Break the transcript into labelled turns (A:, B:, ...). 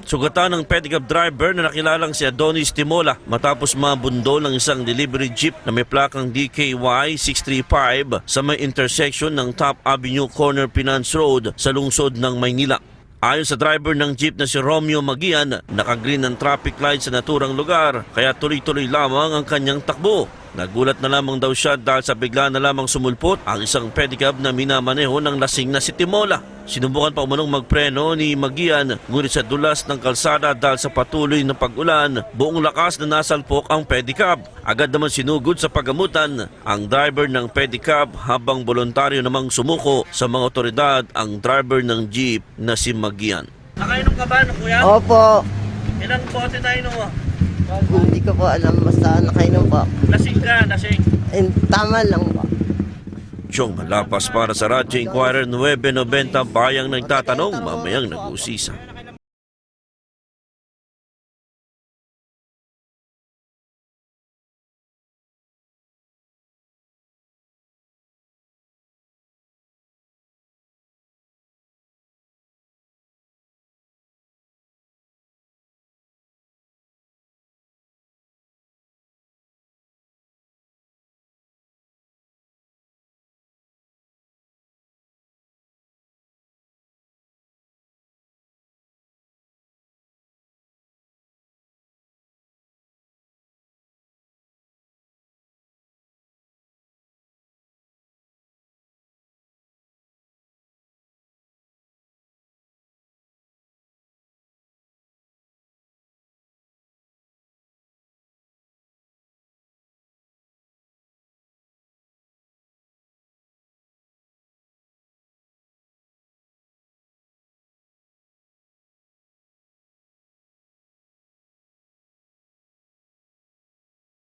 A: Sugatan ng pedicab driver na nakilalang si Adonis Timola matapos mabundol ng isang delivery jeep na may plakang DKY 635 sa may intersection ng Top Avenue Corner Finance Road sa lungsod ng Maynila. Ayon sa driver ng jeep na si Romeo Magian, nakagreen ang traffic light sa naturang lugar kaya tuloy-tuloy lamang ang kanyang takbo. Nagulat na lamang daw siya dahil sa bigla na lamang sumulpot ang isang pedicab na minamaneho ng lasing na si Timola. Sinubukan pa umanong magpreno ni Magian ngunit sa dulas ng kalsada dahil sa patuloy na pag-ulan, buong lakas na nasalpok ang pedicab. Agad naman sinugod sa pagamutan ang driver ng pedicab habang voluntaryo namang sumuko sa mga otoridad ang driver ng jeep na si Magian.
B: Nakainom ka ba, kuya?
C: Opo.
B: Ilang bote na inom mo?
C: Hindi ko po alam, basta nakainom po.
B: Lasing ka, lasing.
C: Tama lang po.
A: Chong Malapas para sa Radyo Inquirer 990 Bayang Nagtatanong, mamayang nag-usisa.